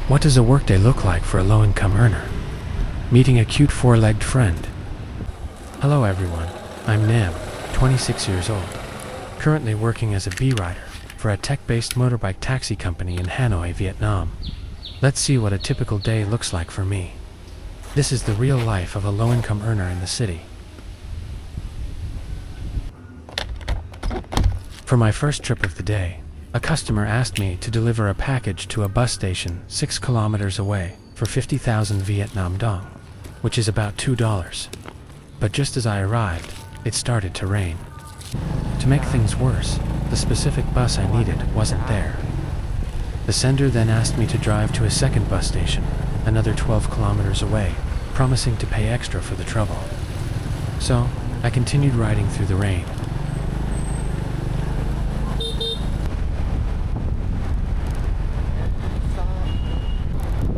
What does a workday look like for a low-income earner? Meeting a cute four-legged friend. Hello everyone, I'm Nam, 26 years old, currently working as a B-rider for a tech-based motorbike taxi company in Hanoi, Vietnam. Let's see what a typical day looks like for me. This is the real life of a low-income earner in the city. For my first trip of the day, a customer asked me to deliver a package to a bus station 6 kilometers away for 50,000 Vietnam dong, which is about $2. But just as I arrived, it started to rain. To make things worse, the specific bus I needed wasn't there. The sender then asked me to drive to a second bus station, another 12 kilometers away, promising to pay extra for the trouble. So, I continued riding through the rain.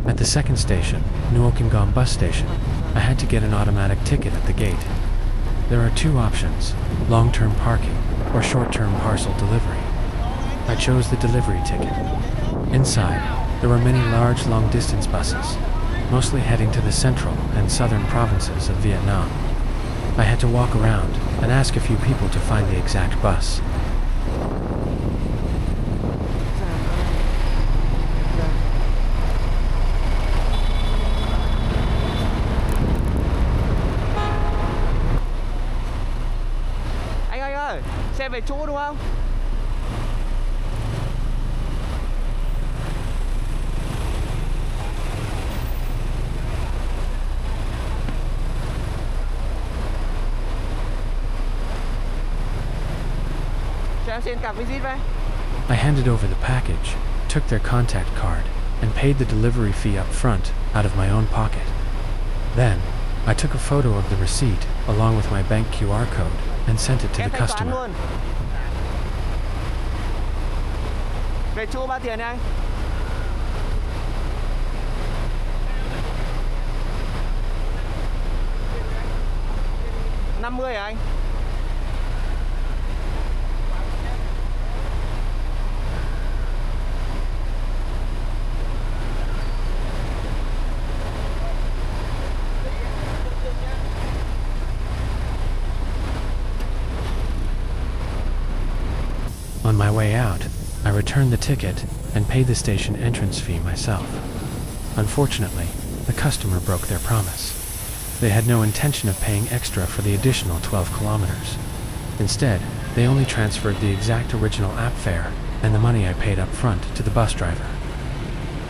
At the second station, Nuokingam bus station, I had to get an automatic ticket at the gate. There are two options, long-term parking or short-term parcel delivery. I chose the delivery ticket. Inside, there were many large long-distance buses, mostly heading to the central and southern provinces of Vietnam. I had to walk around and ask a few people to find the exact bus. Xe về chỗ đúng không? Cho em xin cặp visit với. I handed over the package, took their contact card, and paid the delivery fee up front out of my own pocket. Then, I took a photo of the receipt along with my bank QR code and sent it to the customer. Về chỗ bao tiền anh? $50 hả anh? On my way out, I returned the ticket and paid the station entrance fee myself. Unfortunately, the customer broke their promise. They had no intention of paying extra for the additional 12 kilometers. Instead, they only transferred the exact original app fare and the money I paid up front to the bus driver.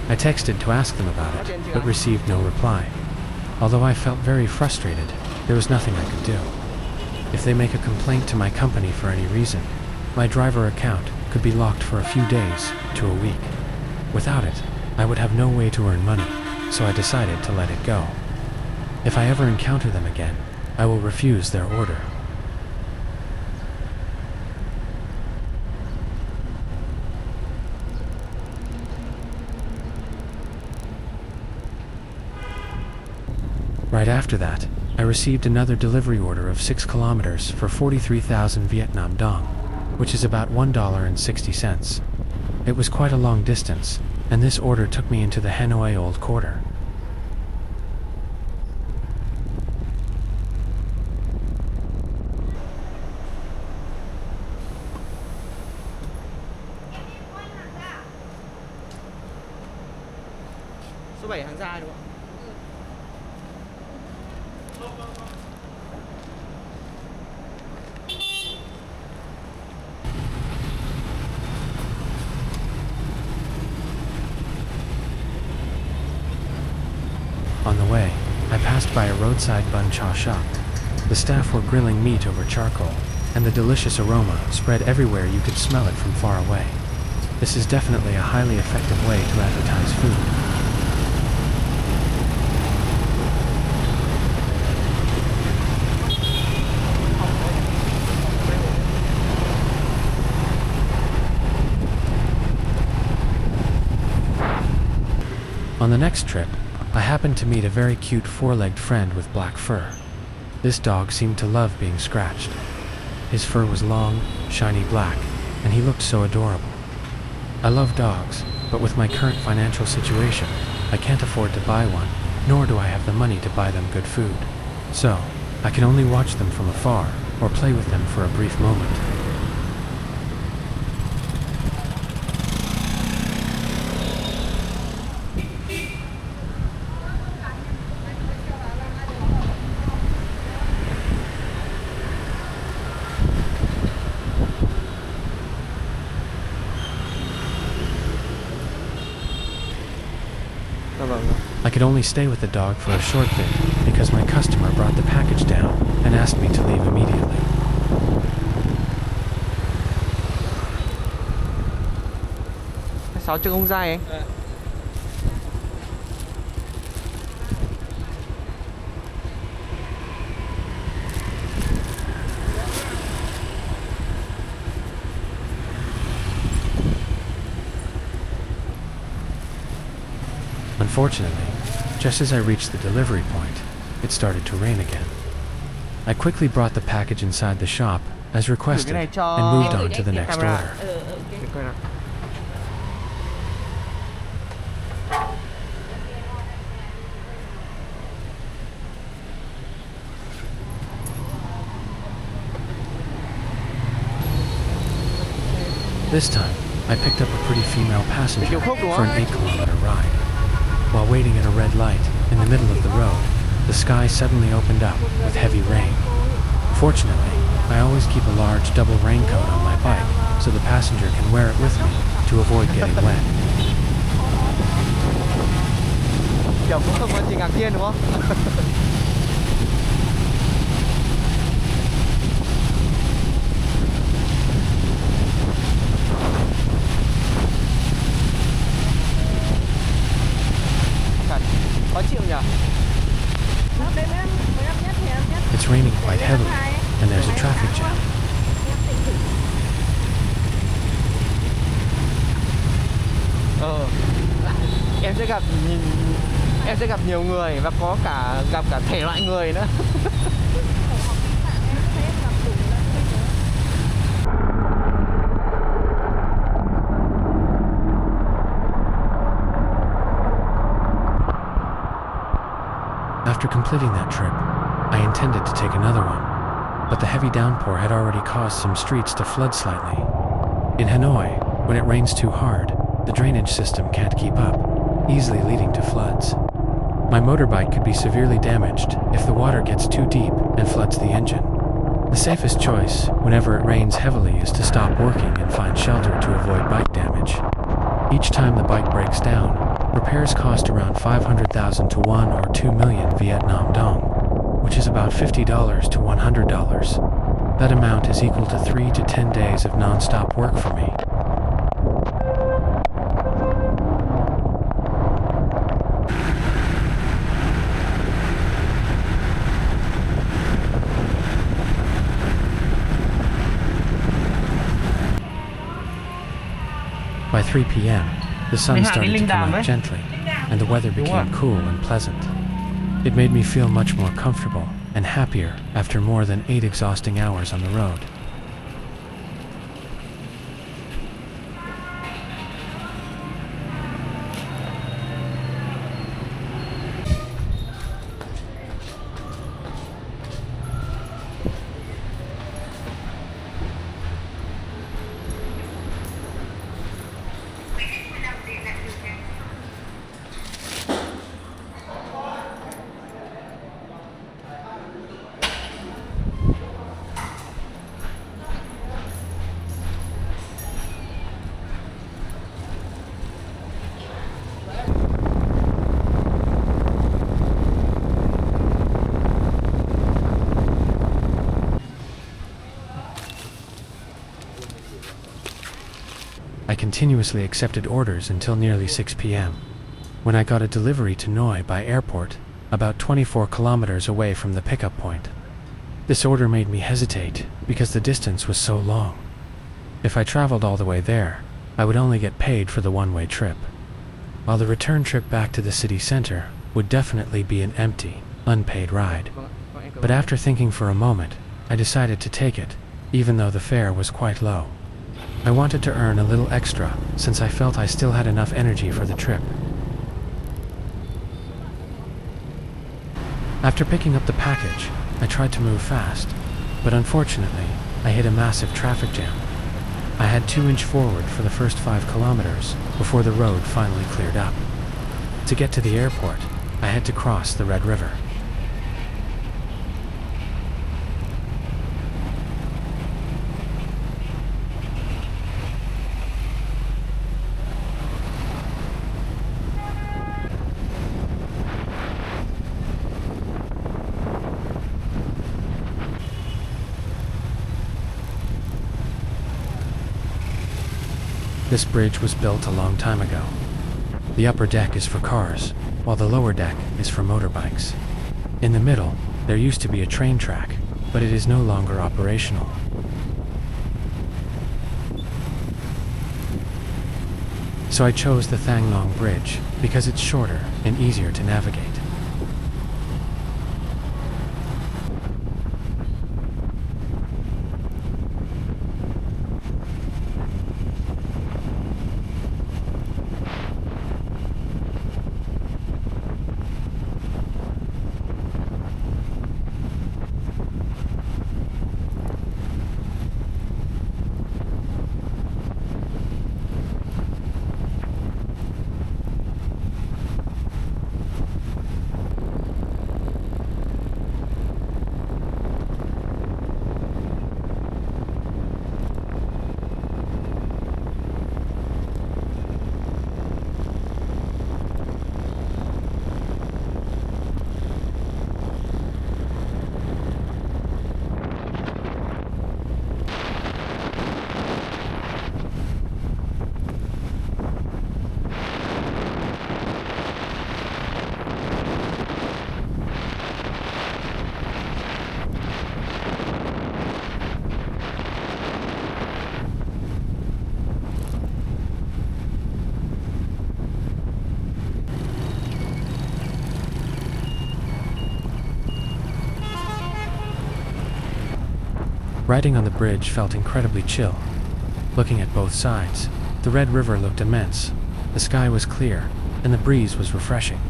I texted to ask them about it, but received no reply. Although I felt very frustrated, there was nothing I could do. If they make a complaint to my company for any reason, my driver account could be locked for a few days to a week. Without it, I would have no way to earn money, so I decided to let it go. If I ever encounter them again, I will refuse their order. Right after that, I received another delivery order of 6 kilometers for 43,000 Vietnam dong, which is about $1.60. It was quite a long distance, and this order took me into the Hanoi Old Quarter. Số 7 hàng ra đúng không? On the way, I passed by a roadside bun cha shop. The staff were grilling meat over charcoal, and the delicious aroma spread everywhere. You could smell it from far away. This is definitely a highly effective way to advertise food. On the next trip, I happened to meet a very cute four-legged friend with black fur. This dog seemed to love being scratched. His fur was long, shiny black, and he looked so adorable. I love dogs, but with my current financial situation, I can't afford to buy one, nor do I have the money to buy them good food. So, I can only watch them from afar, or play with them for a brief moment. I could only stay with the dog for a short bit because my customer brought the package down and asked me to leave immediately. Sao chân không dai anh? Unfortunately, just as I reached the delivery point, it started to rain again. I quickly brought the package inside the shop, as requested, and moved on to the next order. This time, I picked up a pretty female passenger for an 8-kilometer ride. While waiting at a red light in the middle of the road, the sky suddenly opened up with heavy rain. Fortunately, I always keep a large double raincoat on my bike so the passenger can wear it with me to avoid getting wet. Kiểu cũng không có gì ngạc nhiên đúng không? Khó chịu nhỉ? It's raining quite heavily, and there's a traffic jam. Em sẽ gặp nhiều người và có cả gặp cả thể loại người nữa. After completing that trip, I intended to take another one, but the heavy downpour had already caused some streets to flood slightly. In Hanoi, when it rains too hard, the drainage system can't keep up, easily leading to floods. My motorbike could be severely damaged if the water gets too deep and floods the engine. The safest choice, whenever it rains heavily, is to stop working and find shelter to avoid bike damage. Each time the bike breaks down, repairs cost around 500,000 to 1 or 2 million Vietnam dong, which is about $50 to $100. That amount is equal to 3 to 10 days of non-stop work for me. By 3 p.m., the sun started to come out gently, and the weather became cool and pleasant. It made me feel much more comfortable and happier after more than 8 exhausting hours on the road. I continuously accepted orders until nearly 6 p.m., when I got a delivery to Hanoi by airport, about 24 kilometers away from the pickup point. This order made me hesitate because the distance was so long. If I traveled all the way there, I would only get paid for the one-way trip, while the return trip back to the city center would definitely be an empty, unpaid ride. But after thinking for a moment, I decided to take it, even though the fare was quite low. I wanted to earn a little extra since I felt I still had enough energy for the trip. After picking up the package, I tried to move fast, but unfortunately, I hit a massive traffic jam. I had 2-inch forward for the first 5 kilometers before the road finally cleared up. To get to the airport, I had to cross the Red River. This bridge was built a long time ago. The upper deck is for cars, while the lower deck is for motorbikes. In the middle, there used to be a train track, but it is no longer operational. So I chose the Thang Long Bridge because it's shorter and easier to navigate. Riding on the bridge felt incredibly chill. Looking at both sides, the Red River looked immense, the sky was clear, and the breeze was refreshing.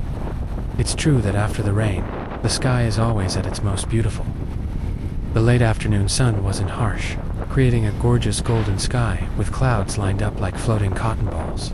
It's true that after the rain, the sky is always at its most beautiful. The late afternoon sun wasn't harsh, creating a gorgeous golden sky with clouds lined up like floating cotton balls.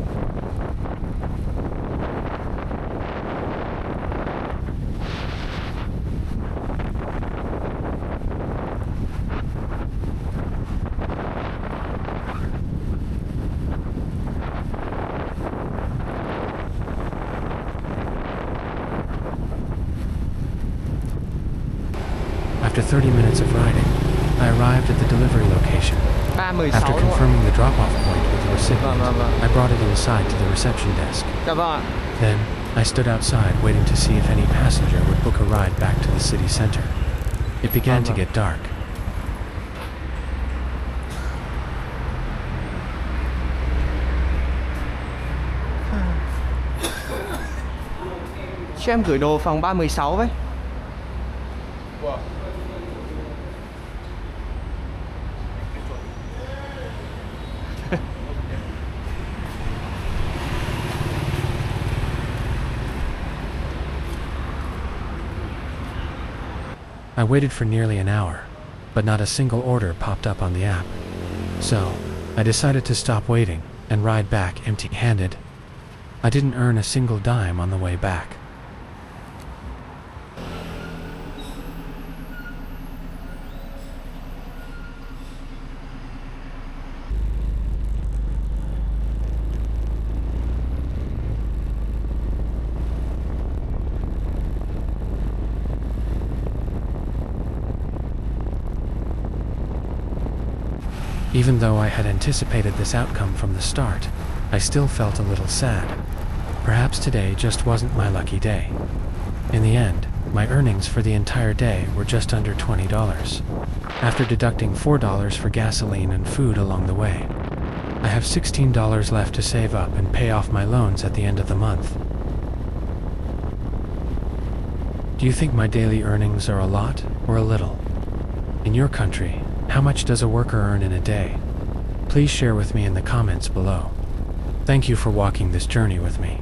After 30 minutes of riding, I arrived at the delivery location. 316 After đúng không ạ? confirming the drop-off point with the recipient, Vâng. I brought it inside to the reception desk. Dạ vâng ạ. Then, I stood outside waiting to see if any passenger would book a ride back to the city center. It began to get dark. Cho em gửi đồ phòng 316 với. I waited for nearly an hour, but not a single order popped up on the app. So, I decided to stop waiting and ride back empty-handed. I didn't earn a single dime on the way back. Even though I had anticipated this outcome from the start, I still felt a little sad. Perhaps today just wasn't my lucky day. In the end, my earnings for the entire day were just under $20, after deducting $4 for gasoline and food along the way. I have $16 left to save up and pay off my loans at the end of the month. Do you think my daily earnings are a lot or a little? In your country, how much does a worker earn in a day? Please share with me in the comments below. Thank you for walking this journey with me.